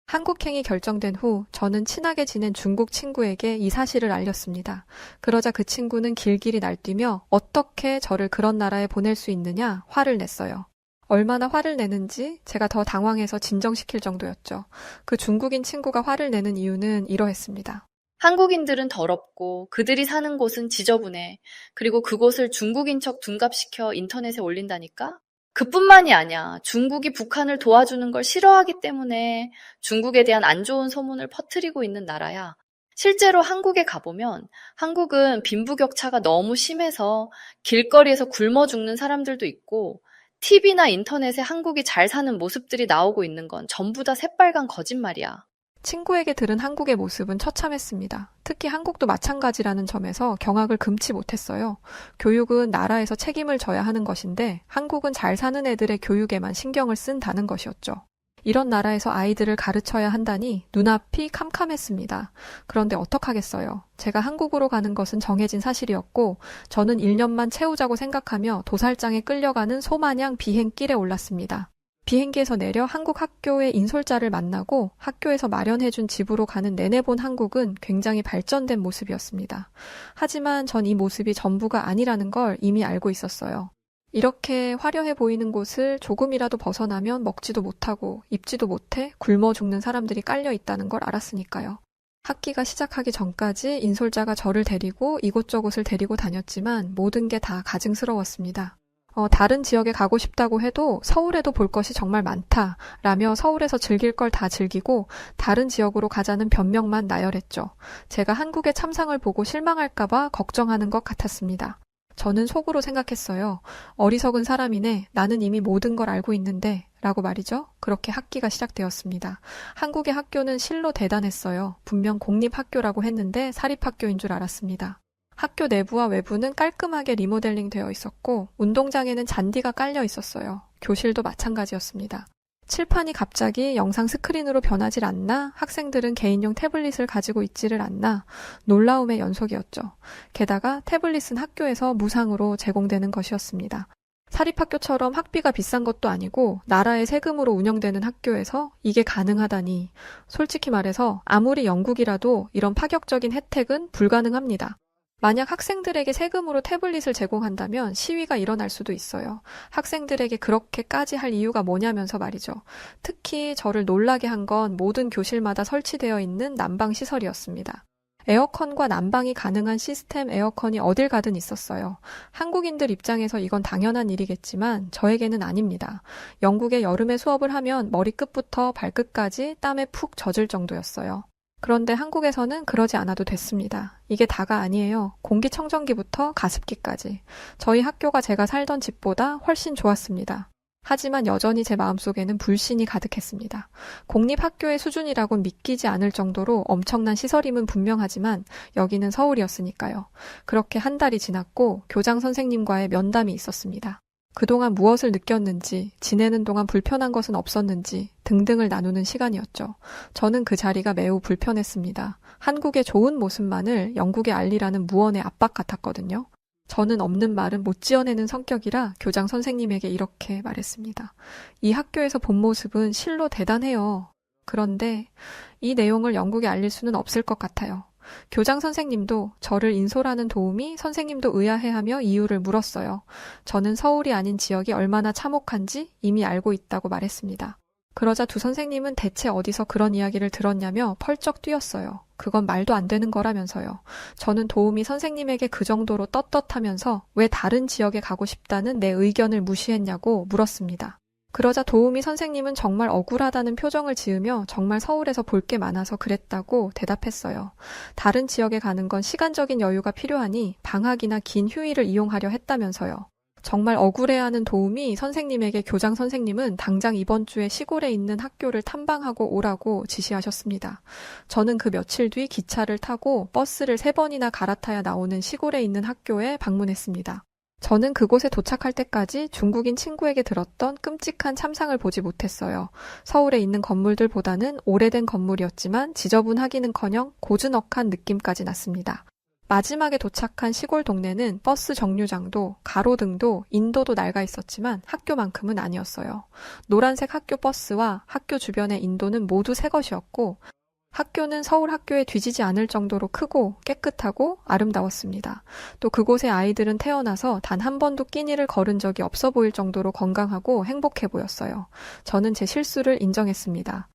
한국행이 결정된 후 저는 친하게 지낸 중국 친구에게 이 사실을 알렸습니다. 그러자 그 친구는 길길이 날뛰며 어떻게 저를 그런 나라에 보낼 수 있느냐 화를 냈어요. 얼마나 화를 내는지 제가 더 당황해서 진정시킬 정도였죠. 그 중국인 친구가 화를 내는 이유는 이러했습니다. 한국인들은 더럽고 그들이 사는 곳은 지저분해. 그리고 그곳을 중국인 척 둔갑시켜 인터넷에 올린다니까? 그뿐만이 아니야. 중국이 북한을 도와주는 걸 싫어하기 때문에 중국에 대한 안 좋은 소문을 퍼뜨리고 있는 나라야. 실제로 한국에 가보면 한국은 빈부격차가 너무 심해서 길거리에서 굶어 죽는 사람들도 있고 TV나 인터넷에 한국이 잘 사는 모습들이 나오고 있는 건 전부 다 새빨간 거짓말이야. 친구에게 들은 한국의 모습은 처참했습니다. 특히 한국도 마찬가지라는 점에서 경악을 금치 못했어요. 교육은 나라에서 책임을 져야 하는 것인데 한국은 잘 사는 애들의 교육에만 신경을 쓴다는 것이었죠. 이런 나라에서 아이들을 가르쳐야 한다니 눈앞이 캄캄했습니다. 그런데 어떡하겠어요. 제가 한국으로 가는 것은 정해진 사실이었고 저는 1년만 채우자고 생각하며 도살장에 끌려가는 소마냥 비행길에 올랐습니다. 비행기에서 내려 한국 학교의 인솔자를 만나고 학교에서 마련해준 집으로 가는 내내 본 한국은 굉장히 발전된 모습이었습니다. 하지만 전 이 모습이 전부가 아니라는 걸 이미 알고 있었어요. 이렇게 화려해 보이는 곳을 조금이라도 벗어나면 먹지도 못하고 입지도 못해 굶어 죽는 사람들이 깔려 있다는 걸 알았으니까요. 학기가 시작하기 전까지 인솔자가 저를 데리고 이곳저곳을 데리고 다녔지만 모든 게 다 가증스러웠습니다. 다른 지역에 가고 싶다고 해도 서울에도 볼 것이 정말 많다 라며 서울에서 즐길 걸 다 즐기고 다른 지역으로 가자는 변명만 나열했죠. 제가 한국의 참상을 보고 실망할까봐 걱정하는 것 같았습니다. 저는 속으로 생각했어요. 어리석은 사람이네. 나는 이미 모든 걸 알고 있는데 라고 말이죠. 그렇게 학기가 시작되었습니다. 한국의 학교는 실로 대단했어요. 분명 공립학교라고 했는데 사립학교인 줄 알았습니다. 학교 내부와 외부는 깔끔하게 리모델링 되어 있었고 운동장에는 잔디가 깔려 있었어요. 교실도 마찬가지였습니다. 칠판이 갑자기 영상 스크린으로 변하질 않나? 학생들은 개인용 태블릿을 가지고 있지를 않나? 놀라움의 연속이었죠. 게다가 태블릿은 학교에서 무상으로 제공되는 것이었습니다. 사립학교처럼 학비가 비싼 것도 아니고 나라의 세금으로 운영되는 학교에서 이게 가능하다니. 솔직히 말해서 아무리 영국이라도 이런 파격적인 혜택은 불가능합니다. 만약 학생들에게 세금으로 태블릿을 제공한다면 시위가 일어날 수도 있어요. 학생들에게 그렇게까지 할 이유가 뭐냐면서 말이죠. 특히 저를 놀라게 한 건 모든 교실마다 설치되어 있는 난방시설이었습니다. 에어컨과 난방이 가능한 시스템 에어컨이 어딜 가든 있었어요. 한국인들 입장에서 이건 당연한 일이겠지만 저에게는 아닙니다. 영국의 여름에 수업을 하면 머리끝부터 발끝까지 땀에 푹 젖을 정도였어요. 그런데 한국에서는 그러지 않아도 됐습니다. 이게 다가 아니에요. 공기청정기부터 가습기까지. 저희 학교가 제가 살던 집보다 훨씬 좋았습니다. 하지만 여전히 제 마음속에는 불신이 가득했습니다. 공립학교의 수준이라곤 믿기지 않을 정도로 엄청난 시설임은 분명하지만 여기는 서울이었으니까요. 그렇게 한 달이 지났고 교장 선생님과의 면담이 있었습니다. 그동안 무엇을 느꼈는지, 지내는 동안 불편한 것은 없었는지 등등을 나누는 시간이었죠. 저는 그 자리가 매우 불편했습니다. 한국의 좋은 모습만을 영국에 알리라는 무언의 압박 같았거든요. 저는 없는 말은 못 지어내는 성격이라 교장 선생님에게 이렇게 말했습니다. 이 학교에서 본 모습은 실로 대단해요. 그런데 이 내용을 영국에 알릴 수는 없을 것 같아요. 교장 선생님도 저를 인솔하는 도움이 선생님도 의아해하며 이유를 물었어요. 저는 서울이 아닌 지역이 얼마나 참혹한지 이미 알고 있다고 말했습니다. 그러자 두 선생님은 대체 어디서 그런 이야기를 들었냐며 펄쩍 뛰었어요. 그건 말도 안 되는 거라면서요. 저는 도움이 선생님에게 그 정도로 떳떳하면서 왜 다른 지역에 가고 싶다는 내 의견을 무시했냐고 물었습니다. 그러자 도우미 선생님은 정말 억울하다는 표정을 지으며 정말 서울에서 볼 게 많아서 그랬다고 대답했어요. 다른 지역에 가는 건 시간적인 여유가 필요하니 방학이나 긴 휴일을 이용하려 했다면서요. 정말 억울해하는 도우미 선생님에게 교장 선생님은 당장 이번 주에 시골에 있는 학교를 탐방하고 오라고 지시하셨습니다. 저는 그 며칠 뒤 기차를 타고 버스를 3번이나 갈아타야 나오는 시골에 있는 학교에 방문했습니다. 저는 그곳에 도착할 때까지 중국인 친구에게 들었던 끔찍한 참상을 보지 못했어요. 서울에 있는 건물들보다는 오래된 건물이었지만 지저분하기는커녕 고즈넉한 느낌까지 났습니다. 마지막에 도착한 시골 동네는 버스 정류장도 가로등도 인도도 낡아 있었지만 학교만큼은 아니었어요. 노란색 학교 버스와 학교 주변의 인도는 모두 새 것이었고 학교는 서울 학교에 뒤지지 않을 정도로 크고 깨끗하고 아름다웠습니다. 또 그곳의 아이들은 태어나서 단 한 번도 끼니를 거른 적이 없어 보일 정도로 건강하고 행복해 보였어요. 저는 제 실수를 인정했습니다.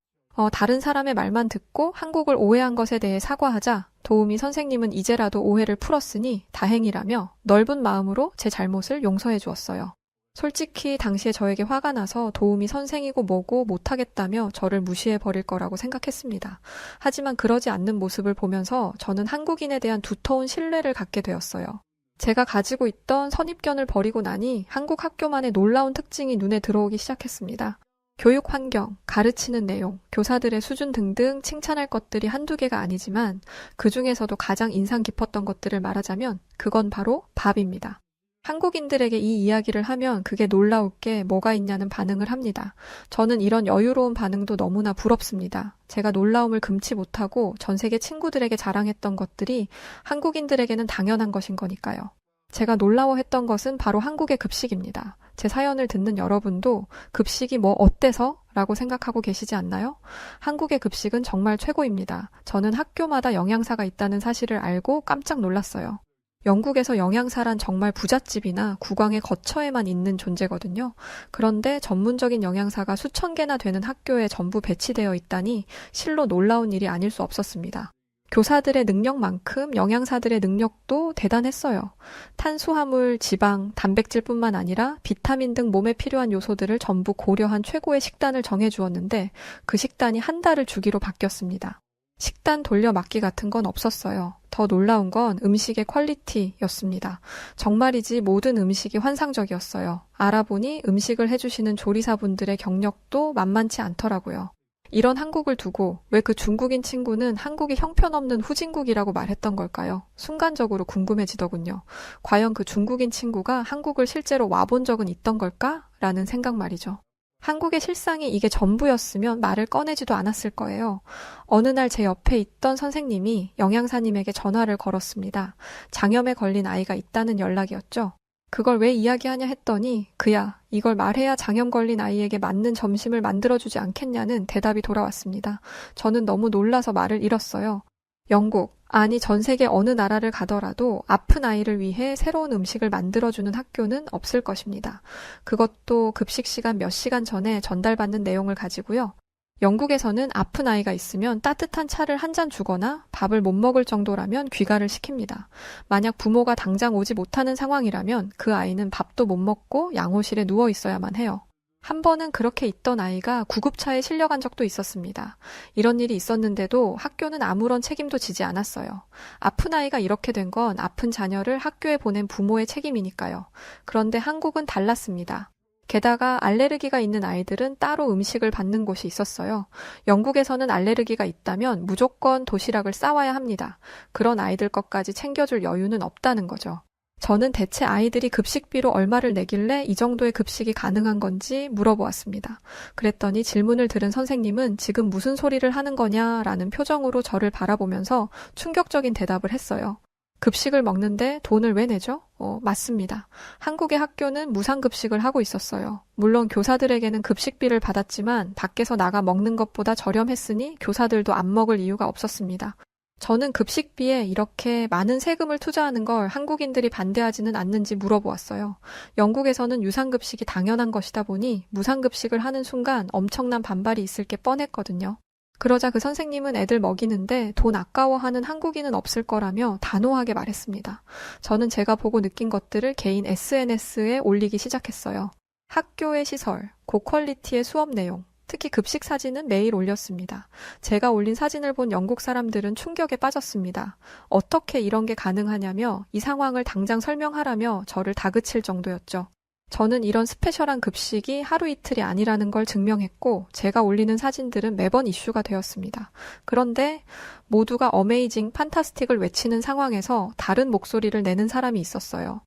다른 사람의 말만 듣고 한국을 오해한 것에 대해 사과하자 도우미 선생님은 이제라도 오해를 풀었으니 다행이라며 넓은 마음으로 제 잘못을 용서해 주었어요. 솔직히 당시에 저에게 화가 나서 도우미 선생이고 뭐고 못하겠다며 저를 무시해 버릴 거라고 생각했습니다. 하지만 그러지 않는 모습을 보면서 저는 한국인에 대한 두터운 신뢰를 갖게 되었어요. 제가 가지고 있던 선입견을 버리고 나니 한국 학교만의 놀라운 특징이 눈에 들어오기 시작했습니다. 교육 환경, 가르치는 내용, 교사들의 수준 등등 칭찬할 것들이 한두 개가 아니지만 그 중에서도 가장 인상 깊었던 것들을 말하자면 그건 바로 밥입니다. 한국인들에게 이 이야기를 하면 그게 놀라울 게 뭐가 있냐는 반응을 합니다. 저는 이런 여유로운 반응도 너무나 부럽습니다. 제가 놀라움을 금치 못하고 전 세계 친구들에게 자랑했던 것들이 한국인들에게는 당연한 것인 거니까요. 제가 놀라워했던 것은 바로 한국의 급식입니다. 제 사연을 듣는 여러분도 급식이 뭐 어때서? 라고 생각하고 계시지 않나요? 한국의 급식은 정말 최고입니다. 저는 학교마다 영양사가 있다는 사실을 알고 깜짝 놀랐어요. 영국에서 영양사란 정말 부잣집이나 국왕의 거처에만 있는 존재거든요. 그런데 전문적인 영양사가 수천 개나 되는 학교에 전부 배치되어 있다니 실로 놀라운 일이 아닐 수 없었습니다. 교사들의 능력만큼 영양사들의 능력도 대단했어요. 탄수화물, 지방, 단백질뿐만 아니라 비타민 등 몸에 필요한 요소들을 전부 고려한 최고의 식단을 정해주었는데 그 식단이 한 달을 주기로 바뀌었습니다. 식단 돌려막기 같은 건 없었어요. 더 놀라운 건 음식의 퀄리티였습니다. 정말이지 모든 음식이 환상적이었어요. 알아보니 음식을 해주시는 조리사분들의 경력도 만만치 않더라고요. 이런 한국을 두고 왜 그 중국인 친구는 한국이 형편없는 후진국이라고 말했던 걸까요? 순간적으로 궁금해지더군요. 과연 그 중국인 친구가 한국을 실제로 와본 적은 있던 걸까? 라는 생각 말이죠. 한국의 실상이 이게 전부였으면 말을 꺼내지도 않았을 거예요. 어느 날 제 옆에 있던 선생님이 영양사님에게 전화를 걸었습니다. 장염에 걸린 아이가 있다는 연락이었죠. 그걸 왜 이야기하냐 했더니 그야 이걸 말해야 장염 걸린 아이에게 맞는 점심을 만들어주지 않겠냐는 대답이 돌아왔습니다. 저는 너무 놀라서 말을 잃었어요. 영국, 아니 전 세계 어느 나라를 가더라도 아픈 아이를 위해 새로운 음식을 만들어주는 학교는 없을 것입니다. 그것도 급식 시간 몇 시간 전에 전달받는 내용을 가지고요. 영국에서는 아픈 아이가 있으면 따뜻한 차를 한 잔 주거나 밥을 못 먹을 정도라면 귀가를 시킵니다. 만약 부모가 당장 오지 못하는 상황이라면 그 아이는 밥도 못 먹고 양호실에 누워 있어야만 해요. 한 번은 그렇게 있던 아이가 구급차에 실려간 적도 있었습니다. 이런 일이 있었는데도 학교는 아무런 책임도 지지 않았어요. 아픈 아이가 이렇게 된 건 아픈 자녀를 학교에 보낸 부모의 책임이니까요. 그런데 한국은 달랐습니다. 게다가 알레르기가 있는 아이들은 따로 음식을 받는 곳이 있었어요. 영국에서는 알레르기가 있다면 무조건 도시락을 싸와야 합니다. 그런 아이들 것까지 챙겨줄 여유는 없다는 거죠. 저는 대체 아이들이 급식비로 얼마를 내길래 이 정도의 급식이 가능한 건지 물어보았습니다. 그랬더니 질문을 들은 선생님은 지금 무슨 소리를 하는 거냐라는 표정으로 저를 바라보면서 충격적인 대답을 했어요. 급식을 먹는데 돈을 왜 내죠? 맞습니다. 한국의 학교는 무상급식을 하고 있었어요. 물론 교사들에게는 급식비를 받았지만 밖에서 나가 먹는 것보다 저렴했으니 교사들도 안 먹을 이유가 없었습니다. 저는 급식비에 이렇게 많은 세금을 투자하는 걸 한국인들이 반대하지는 않는지 물어보았어요. 영국에서는 유상급식이 당연한 것이다 보니 무상급식을 하는 순간 엄청난 반발이 있을 게 뻔했거든요. 그러자 그 선생님은 애들 먹이는데 돈 아까워하는 한국인은 없을 거라며 단호하게 말했습니다. 저는 제가 보고 느낀 것들을 개인 SNS에 올리기 시작했어요. 학교의 시설, 고퀄리티의 수업 내용, 특히 급식 사진은 매일 올렸습니다. 제가 올린 사진을 본 영국 사람들은 충격에 빠졌습니다. 어떻게 이런 게 가능하냐며 이 상황을 당장 설명하라며 저를 다그칠 정도였죠. 저는 이런 스페셜한 급식이 하루 이틀이 아니라는 걸 증명했고 제가 올리는 사진들은 매번 이슈가 되었습니다. 그런데 모두가 어메이징, 판타스틱을 외치는 상황에서 다른 목소리를 내는 사람이 있었어요.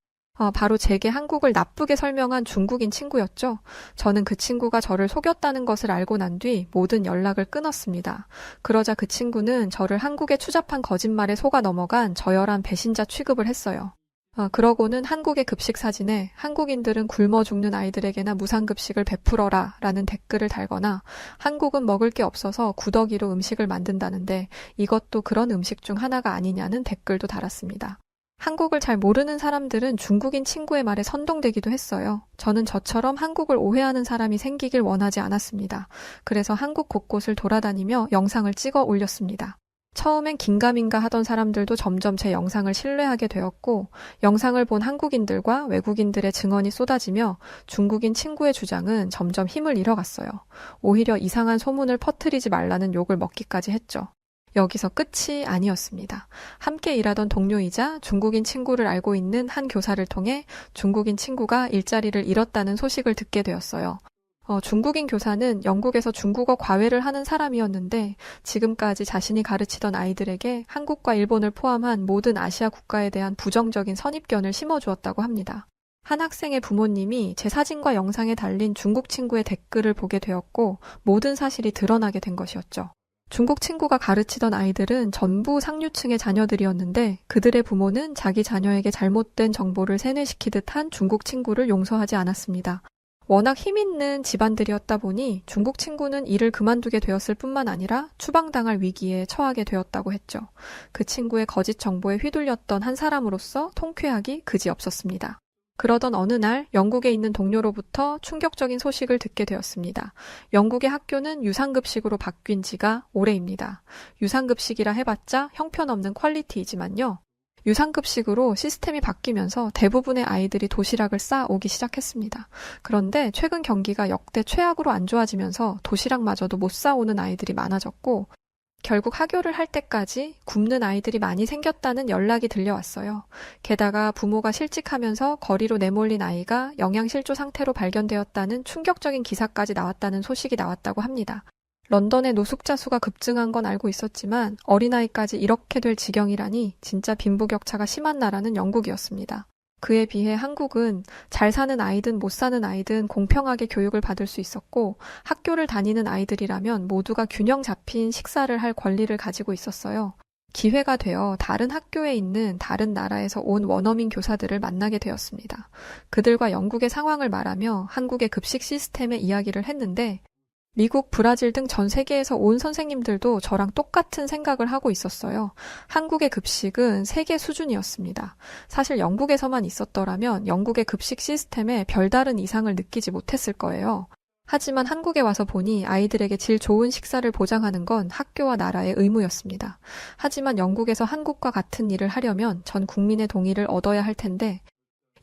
바로 제게 한국을 나쁘게 설명한 중국인 친구였죠. 저는 그 친구가 저를 속였다는 것을 알고 난 뒤 모든 연락을 끊었습니다. 그러자 그 친구는 저를 한국의 추잡한 거짓말에 속아 넘어간 저열한 배신자 취급을 했어요. 그러고는 한국의 급식 사진에 한국인들은 굶어 죽는 아이들에게나 무상급식을 베풀어라 라는 댓글을 달거나 한국은 먹을 게 없어서 구더기로 음식을 만든다는데 이것도 그런 음식 중 하나가 아니냐는 댓글도 달았습니다. 한국을 잘 모르는 사람들은 중국인 친구의 말에 선동되기도 했어요. 저는 저처럼 한국을 오해하는 사람이 생기길 원하지 않았습니다. 그래서 한국 곳곳을 돌아다니며 영상을 찍어 올렸습니다. 처음엔 긴가민가 하던 사람들도 점점 제 영상을 신뢰하게 되었고 영상을 본 한국인들과 외국인들의 증언이 쏟아지며 중국인 친구의 주장은 점점 힘을 잃어갔어요. 오히려 이상한 소문을 퍼뜨리지 말라는 욕을 먹기까지 했죠. 여기서 끝이 아니었습니다. 함께 일하던 동료이자 중국인 친구를 알고 있는 한 교사를 통해 중국인 친구가 일자리를 잃었다는 소식을 듣게 되었어요. 중국인 교사는 영국에서 중국어 과외를 하는 사람이었는데 지금까지 자신이 가르치던 아이들에게 한국과 일본을 포함한 모든 아시아 국가에 대한 부정적인 선입견을 심어주었다고 합니다. 한 학생의 부모님이 제 사진과 영상에 달린 중국 친구의 댓글을 보게 되었고 모든 사실이 드러나게 된 것이었죠. 중국 친구가 가르치던 아이들은 전부 상류층의 자녀들이었는데 그들의 부모는 자기 자녀에게 잘못된 정보를 세뇌시키듯 한 중국 친구를 용서하지 않았습니다. 워낙 힘있는 집안들이었다 보니 중국 친구는 일을 그만두게 되었을 뿐만 아니라 추방당할 위기에 처하게 되었다고 했죠. 그 친구의 거짓 정보에 휘둘렸던 한 사람으로서 통쾌하기 그지없었습니다. 그러던 어느 날 영국에 있는 동료로부터 충격적인 소식을 듣게 되었습니다. 영국의 학교는 유상급식으로 바뀐 지가 오래입니다. 유상급식이라 해봤자 형편없는 퀄리티이지만요. 유상급식으로 시스템이 바뀌면서 대부분의 아이들이 도시락을 싸오기 시작했습니다. 그런데 최근 경기가 역대 최악으로 안 좋아지면서 도시락마저도 못 싸오는 아이들이 많아졌고 결국 하교를 할 때까지 굶는 아이들이 많이 생겼다는 연락이 들려왔어요. 게다가 부모가 실직하면서 거리로 내몰린 아이가 영양실조 상태로 발견되었다는 충격적인 기사까지 나왔다는 소식이 나왔다고 합니다. 런던의 노숙자 수가 급증한 건 알고 있었지만 어린아이까지 이렇게 될 지경이라니 진짜 빈부격차가 심한 나라는 영국이었습니다. 그에 비해 한국은 잘 사는 아이든 못 사는 아이든 공평하게 교육을 받을 수 있었고 학교를 다니는 아이들이라면 모두가 균형 잡힌 식사를 할 권리를 가지고 있었어요. 기회가 되어 다른 학교에 있는 다른 나라에서 온 원어민 교사들을 만나게 되었습니다. 그들과 영국의 상황을 말하며 한국의 급식 시스템의 이야기를 했는데 미국, 브라질 등 전 세계에서 온 선생님들도 저랑 똑같은 생각을 하고 있었어요. 한국의 급식은 세계 수준이었습니다. 사실 영국에서만 있었더라면 영국의 급식 시스템에 별다른 이상을 느끼지 못했을 거예요. 하지만 한국에 와서 보니 아이들에게 질 좋은 식사를 보장하는 건 학교와 나라의 의무였습니다. 하지만 영국에서 한국과 같은 일을 하려면 전 국민의 동의를 얻어야 할 텐데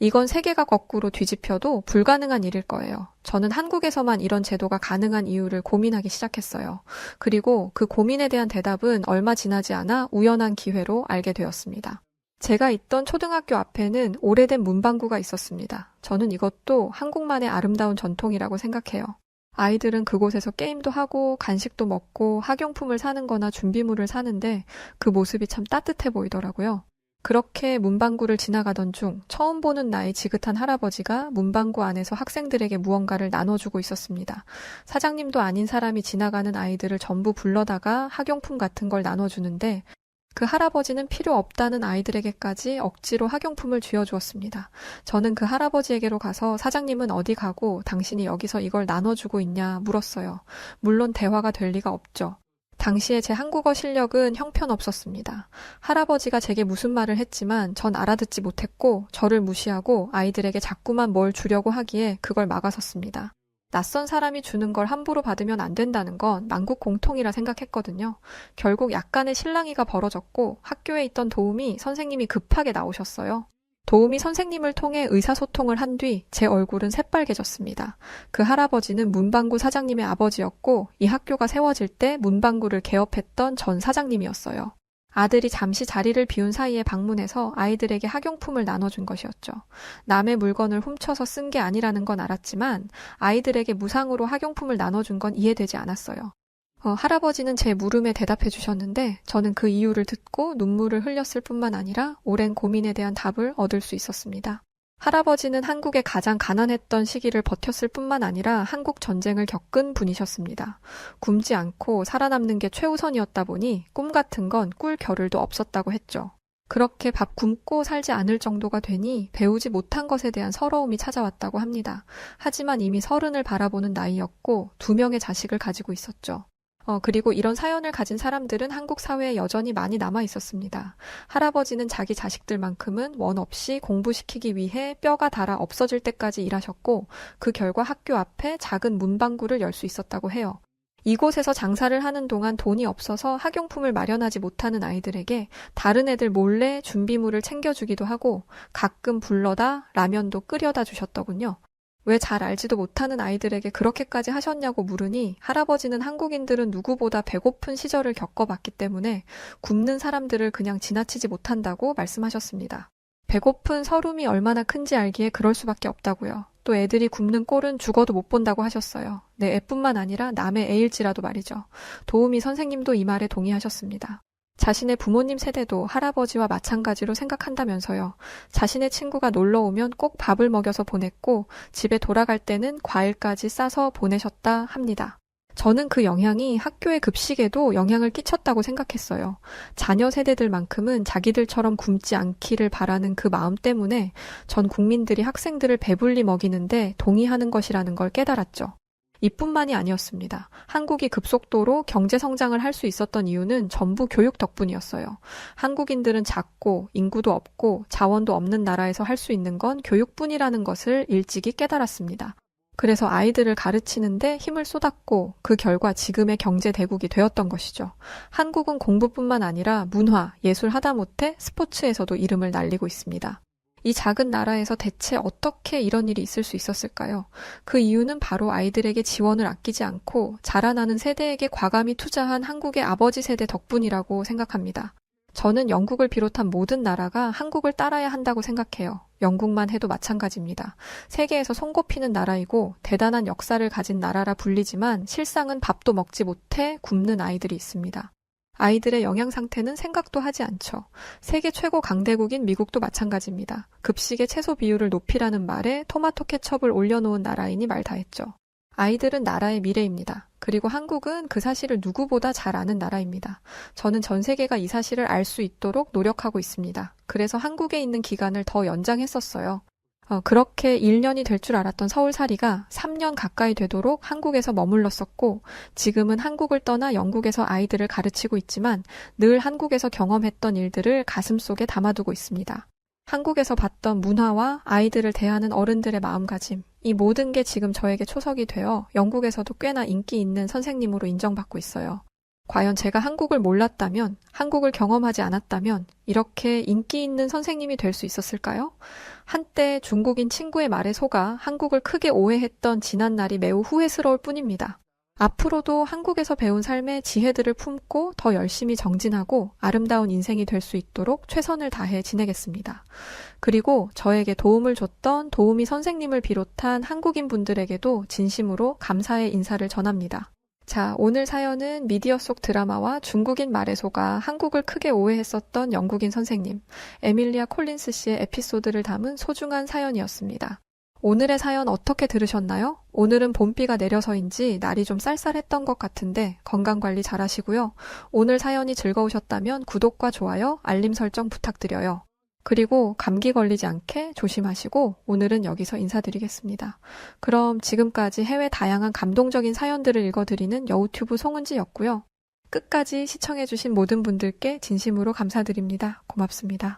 이건 세계가 거꾸로 뒤집혀도 불가능한 일일 거예요. 저는 한국에서만 이런 제도가 가능한 이유를 고민하기 시작했어요. 그리고 그 고민에 대한 대답은 얼마 지나지 않아 우연한 기회로 알게 되었습니다. 제가 있던 초등학교 앞에는 오래된 문방구가 있었습니다. 저는 이것도 한국만의 아름다운 전통이라고 생각해요. 아이들은 그곳에서 게임도 하고 간식도 먹고 학용품을 사는 거나 준비물을 사는데 그 모습이 참 따뜻해 보이더라고요. 그렇게 문방구를 지나가던 중 처음 보는 나이 지긋한 할아버지가 문방구 안에서 학생들에게 무언가를 나눠주고 있었습니다. 사장님도 아닌 사람이 지나가는 아이들을 전부 불러다가 학용품 같은 걸 나눠주는데 그 할아버지는 필요 없다는 아이들에게까지 억지로 학용품을 쥐어주었습니다. 저는 그 할아버지에게로 가서 사장님은 어디 가고 당신이 여기서 이걸 나눠주고 있냐 물었어요. 물론 대화가 될 리가 없죠. 당시에 제 한국어 실력은 형편없었습니다. 할아버지가 제게 무슨 말을 했지만 전 알아듣지 못했고 저를 무시하고 아이들에게 자꾸만 뭘 주려고 하기에 그걸 막아섰습니다. 낯선 사람이 주는 걸 함부로 받으면 안 된다는 건 만국 공통이라 생각했거든요. 결국 약간의 실랑이가 벌어졌고 학교에 있던 도우미 선생님이 급하게 나오셨어요. 도우미 선생님을 통해 의사소통을 한 뒤 제 얼굴은 새빨개졌습니다. 그 할아버지는 문방구 사장님의 아버지였고 이 학교가 세워질 때 문방구를 개업했던 전 사장님이었어요. 아들이 잠시 자리를 비운 사이에 방문해서 아이들에게 학용품을 나눠준 것이었죠. 남의 물건을 훔쳐서 쓴 게 아니라는 건 알았지만 아이들에게 무상으로 학용품을 나눠준 건 이해되지 않았어요. 할아버지는 제 물음에 대답해 주셨는데 저는 그 이유를 듣고 눈물을 흘렸을 뿐만 아니라 오랜 고민에 대한 답을 얻을 수 있었습니다. 할아버지는 한국에 가장 가난했던 시기를 버텼을 뿐만 아니라 한국 전쟁을 겪은 분이셨습니다. 굶지 않고 살아남는 게 최우선이었다 보니 꿈 같은 건 꿀 겨를도 없었다고 했죠. 그렇게 밥 굶고 살지 않을 정도가 되니 배우지 못한 것에 대한 서러움이 찾아왔다고 합니다. 하지만 이미 30을 바라보는 나이였고 2명의 자식을 가지고 있었죠. 그리고 이런 사연을 가진 사람들은 한국 사회에 여전히 많이 남아 있었습니다. 할아버지는 자기 자식들만큼은 원 없이 공부시키기 위해 뼈가 닳아 없어질 때까지 일하셨고 그 결과 학교 앞에 작은 문방구를 열 수 있었다고 해요. 이곳에서 장사를 하는 동안 돈이 없어서 학용품을 마련하지 못하는 아이들에게 다른 애들 몰래 준비물을 챙겨주기도 하고 가끔 불러다 라면도 끓여다 주셨더군요. 왜 잘 알지도 못하는 아이들에게 그렇게까지 하셨냐고 물으니 할아버지는 한국인들은 누구보다 배고픈 시절을 겪어봤기 때문에 굶는 사람들을 그냥 지나치지 못한다고 말씀하셨습니다. 배고픈 서름이 얼마나 큰지 알기에 그럴 수밖에 없다고요. 또 애들이 굶는 꼴은 죽어도 못 본다고 하셨어요. 내 애뿐만 아니라 남의 애일지라도 말이죠. 도우미 선생님도 이 말에 동의하셨습니다. 자신의 부모님 세대도 할아버지와 마찬가지로 생각한다면서요. 자신의 친구가 놀러 오면 꼭 밥을 먹여서 보냈고 집에 돌아갈 때는 과일까지 싸서 보내셨다 합니다. 저는 그 영향이 학교의 급식에도 영향을 끼쳤다고 생각했어요. 자녀 세대들만큼은 자기들처럼 굶지 않기를 바라는 그 마음 때문에 전 국민들이 학생들을 배불리 먹이는데 동의하는 것이라는 걸 깨달았죠. 이뿐만이 아니었습니다. 한국이 급속도로 경제 성장을 할 수 있었던 이유는 전부 교육 덕분이었어요. 한국인들은 작고 인구도 없고 자원도 없는 나라에서 할 수 있는 건 교육뿐이라는 것을 일찍이 깨달았습니다. 그래서 아이들을 가르치는데 힘을 쏟았고 그 결과 지금의 경제 대국이 되었던 것이죠. 한국은 공부뿐만 아니라 문화, 예술 하다못해 스포츠에서도 이름을 날리고 있습니다. 이 작은 나라에서 대체 어떻게 이런 일이 있을 수 있었을까요? 그 이유는 바로 아이들에게 지원을 아끼지 않고 자라나는 세대에게 과감히 투자한 한국의 아버지 세대 덕분이라고 생각합니다. 저는 영국을 비롯한 모든 나라가 한국을 따라야 한다고 생각해요. 영국만 해도 마찬가지입니다. 세계에서 손꼽히는 나라이고 대단한 역사를 가진 나라라 불리지만 실상은 밥도 먹지 못해 굶는 아이들이 있습니다. 아이들의 영양 상태는 생각도 하지 않죠. 세계 최고 강대국인 미국도 마찬가지입니다. 급식의 채소 비율을 높이라는 말에 토마토 케첩을 올려놓은 나라이니 말 다했죠. 아이들은 나라의 미래입니다. 그리고 한국은 그 사실을 누구보다 잘 아는 나라입니다. 저는 전 세계가 이 사실을 알 수 있도록 노력하고 있습니다. 그래서 한국에 있는 기간을 더 연장했었어요. 그렇게 1년이 될 줄 알았던 서울살이가 3년 가까이 되도록 한국에서 머물렀었고 지금은 한국을 떠나 영국에서 아이들을 가르치고 있지만 늘 한국에서 경험했던 일들을 가슴속에 담아두고 있습니다. 한국에서 봤던 문화와 아이들을 대하는 어른들의 마음가짐, 이 모든 게 지금 저에게 초석이 되어 영국에서도 꽤나 인기 있는 선생님으로 인정받고 있어요. 과연 제가 한국을 몰랐다면, 한국을 경험하지 않았다면 이렇게 인기 있는 선생님이 될 수 있었을까요? 한때 중국인 친구의 말에 속아 한국을 크게 오해했던 지난 날이 매우 후회스러울 뿐입니다. 앞으로도 한국에서 배운 삶의 지혜들을 품고 더 열심히 정진하고 아름다운 인생이 될 수 있도록 최선을 다해 지내겠습니다. 그리고 저에게 도움을 줬던 도우미 선생님을 비롯한 한국인 분들에게도 진심으로 감사의 인사를 전합니다. 자, 오늘 사연은 미디어 속 드라마와 중국인 말에 속아 한국을 크게 오해했었던 영국인 선생님, 에밀리아 콜린스 씨의 에피소드를 담은 소중한 사연이었습니다. 오늘의 사연 어떻게 들으셨나요? 오늘은 봄비가 내려서인지 날이 좀 쌀쌀했던 것 같은데 건강관리 잘 하시고요. 오늘 사연이 즐거우셨다면 구독과 좋아요, 알림 설정 부탁드려요. 그리고 감기 걸리지 않게 조심하시고 오늘은 여기서 인사드리겠습니다. 그럼 지금까지 해외 다양한 감동적인 사연들을 읽어드리는 여우튜브 송은지였고요. 끝까지 시청해주신 모든 분들께 진심으로 감사드립니다. 고맙습니다.